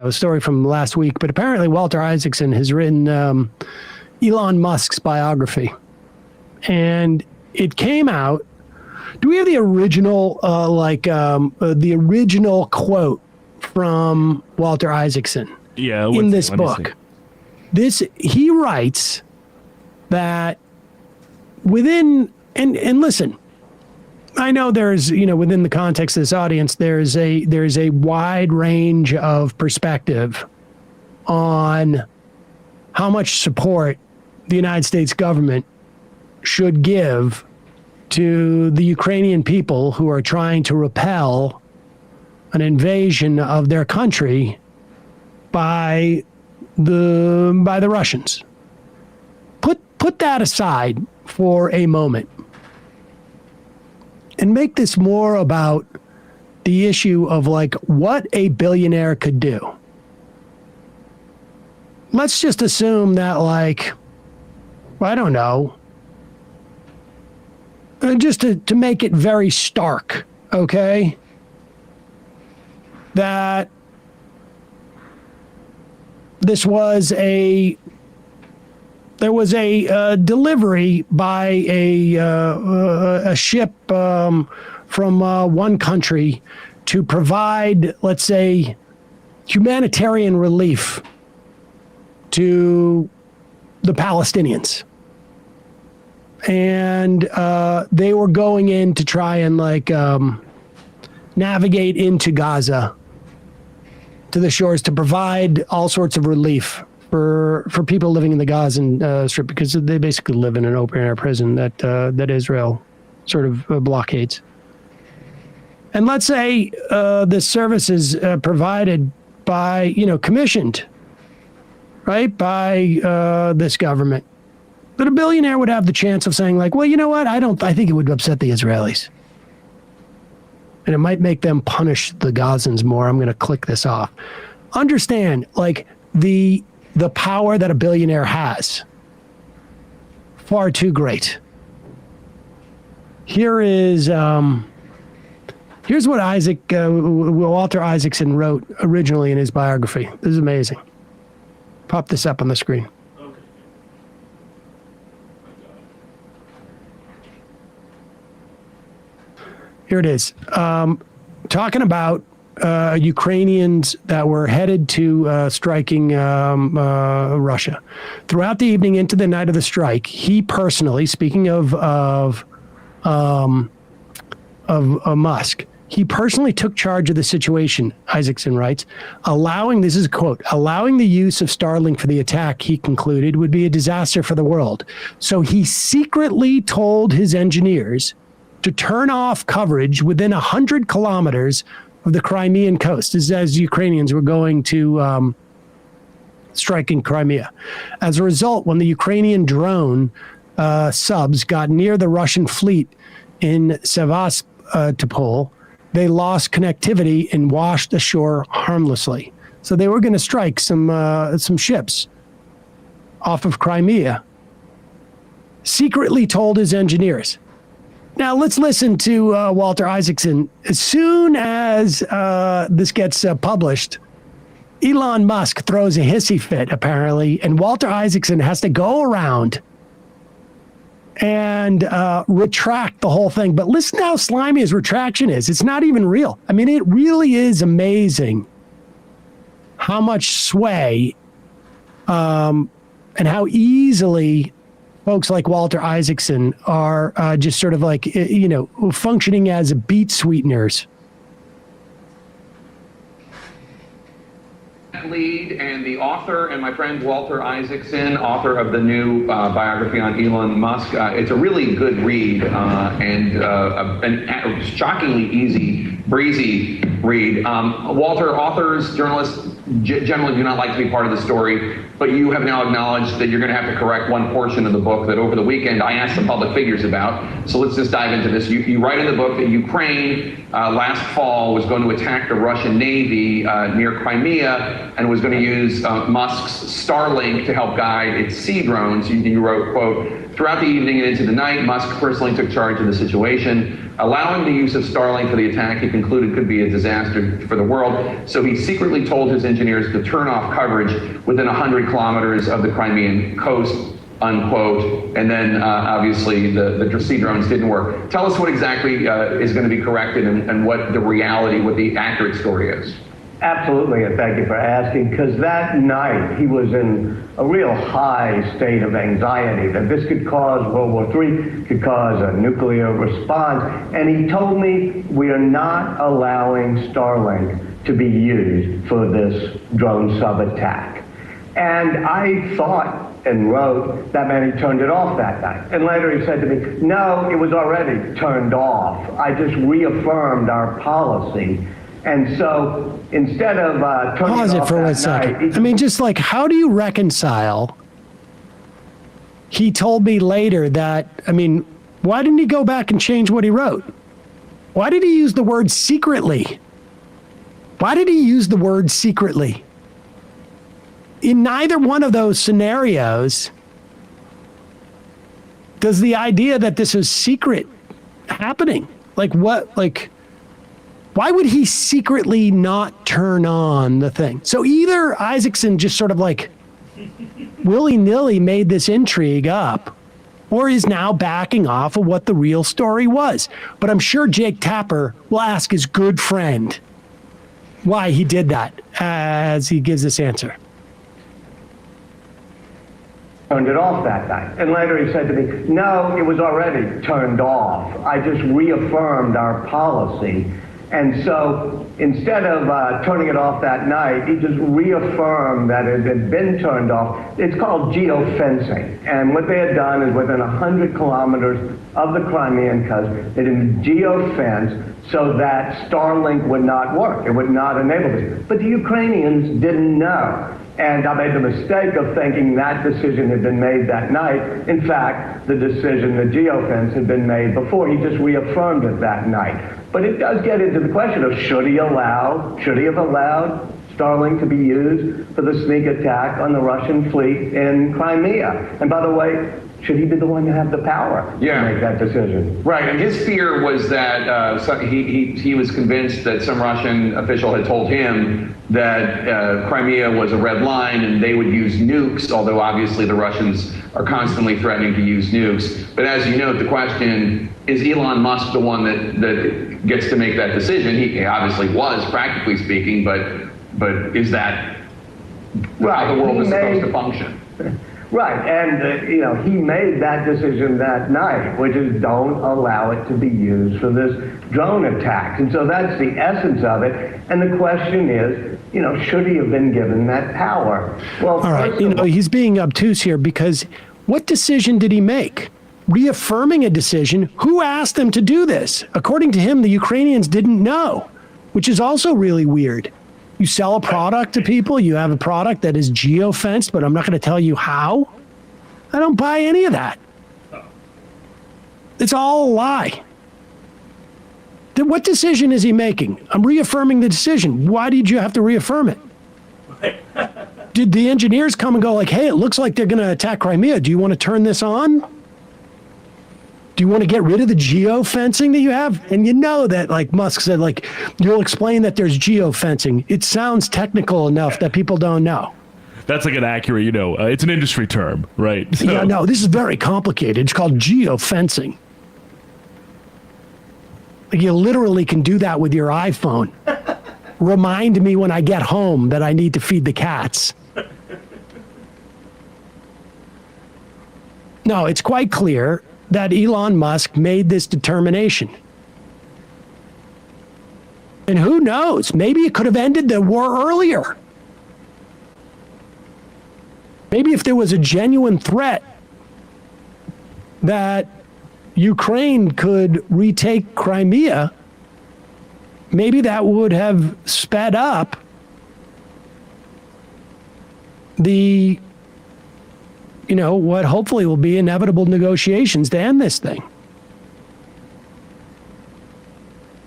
a story from last week, but apparently Walter Isaacson has written Elon Musk's biography. And it came out. Do we have the original, the original quote from Walter Isaacson? Yeah, in this book. He writes that within, and listen, I know there's, within the context of this audience, there's a wide range of perspective on how much support the United States government should give to the Ukrainian people who are trying to repel an invasion of their country by the Russians. Put that aside for a moment and make this more about the issue of what a billionaire could do. Let's just assume that I don't know, just to make it very stark, okay, that there was a delivery by a ship from one country to provide, let's say, humanitarian relief to the Palestinians. And they were going in to try and navigate into Gaza to the shores to provide all sorts of relief for people living in the Gaza Strip, because they basically live in an open air prison that Israel sort of blockades. And let's say this service is provided by, commissioned, right, by this government. But a billionaire would have the chance of saying well, you know what? I think it would upset the Israelis. And it might make them punish the Gazans more. I'm going to click this off. Understand, the power that a billionaire has. Far too great. Here's what Walter Isaacson wrote originally in his biography. This is amazing. Pop this up on the screen. Here it is. Talking about Ukrainians that were headed to striking Russia. Throughout the evening into the night of the strike, he personally, speaking of Musk, he personally took charge of the situation, Isaacson writes, this is a quote, allowing the use of Starlink for the attack, he concluded, would be a disaster for the world. So he secretly told his engineers to turn off coverage within 100 kilometers of the Crimean coast, as Ukrainians were going to strike in Crimea. As a result, when the Ukrainian drone subs got near the Russian fleet in Sevastopol, they lost connectivity and washed ashore harmlessly. So they were going to strike some ships off of Crimea. Secretly told his engineers. Now, let's listen to Walter Isaacson. As soon as this gets published, Elon Musk throws a hissy fit, apparently, and Walter Isaacson has to go around and retract the whole thing. But listen to how slimy his retraction is. It's not even real. I mean, it really is amazing how much sway and how easily folks like Walter Isaacson are just sort of functioning as beet sweeteners. Lead and the author and my friend Walter Isaacson, author of the new biography on Elon Musk. It's a really good read and a shockingly easy, breezy read. Walter, authors, journalists generally do not like to be part of the story, but you have now acknowledged that you're going to have to correct one portion of the book that over the weekend I asked the public figures about. So let's just dive into this. You write in the book that Ukraine last fall was going to attack the Russian Navy near Crimea and was going to use Musk's Starlink to help guide its sea drones. You wrote, quote, throughout the evening and into the night, Musk personally took charge of the situation. Allowing the use of Starlink for the attack, he concluded, could be a disaster for the world. So he secretly told his engineers to turn off coverage within 100 kilometers of the Crimean coast, unquote. And then obviously the sea drones didn't work. Tell us what exactly is going to be corrected and what the reality, what the accurate story is. Absolutely, and thank you for asking, because that night he was in a real high state of anxiety that this could cause World War III, could cause a nuclear response, and he told me we are not allowing Starlink to be used for this drone sub-attack. And I thought and wrote that man he turned it off that night. And later he said to me, no, it was already turned off. I just reaffirmed our policy. And so instead of turning Pause it it off for that 1 second. night, I mean, just like, how do you reconcile? He told me later that, I mean, why didn't he go back and change what he wrote? Why did he use the word secretly? Why did he use the word secretly? In neither one of those scenarios does the idea that this is secret happening. Like what, like, why would he secretly not turn on the thing? So either Isaacson just sort of like willy-nilly made this intrigue up, or is now backing off of what the real story was. But I'm sure Jake Tapper will ask his good friend why he did that as he gives this answer. turned it off that night. And later he said to me, no, it was already turned off. I just reaffirmed our policy. And so instead of turning it off that night, he just reaffirmed that it had been turned off. It's called geofencing. And what they had done is within 100 kilometers of the Crimean coast, they had geofenced so that Starlink would not work. It would not enable this. But the Ukrainians didn't know. And I made the mistake of thinking that decision had been made that night. In fact, the decision, the geofence, had been made before. He just reaffirmed it that night. But it does get into the question of should he have allowed Starlink to be used for the sneak attack on the Russian fleet in Crimea? And by the way, should he be the one to have the power to make that decision? Right, and his fear was that he was convinced that some Russian official had told him that Crimea was a red line and they would use nukes, although obviously the Russians are constantly threatening to use nukes. But as you note, the question, is Elon Musk the one that gets to make that decision? He obviously was, practically speaking, but is that how the world is supposed to function? Right, and he made that decision that night, which is don't allow it to be used for this drone attack. And so that's the essence of it. And the question is, should he have been given that power? Well, all right, he's being obtuse here because what decision did he make? Reaffirming a decision. Who asked him to do this? According to him, the Ukrainians didn't know, which is also really weird. You sell a product to people, you have a product that is geofenced, but I'm not going to tell you how. I don't buy any of that. It's all a lie. Then what decision is he making? I'm reaffirming the decision. Why did you have to reaffirm it? Did the engineers come and go like, hey, it looks like they're going to attack Crimea. Do you want to turn this on? Do you want to get rid of the geofencing that you have? And you know that, like Musk said, like, you'll explain that there's geofencing. It sounds technical enough that people don't know. That's like an accurate, it's an industry term, right? So. Yeah, no, this is very complicated. It's called geofencing. Like you literally can do that with your iPhone. Remind me when I get home that I need to feed the cats. No, it's quite clear that Elon Musk made this determination. And who knows, maybe it could have ended the war earlier. Maybe if there was a genuine threat that Ukraine could retake Crimea, maybe that would have sped up the what hopefully will be inevitable negotiations to end this thing.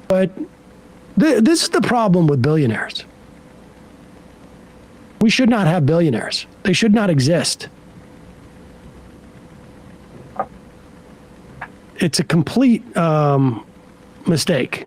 But this is the problem with billionaires. We should not have billionaires. They should not exist. It's a complete mistake.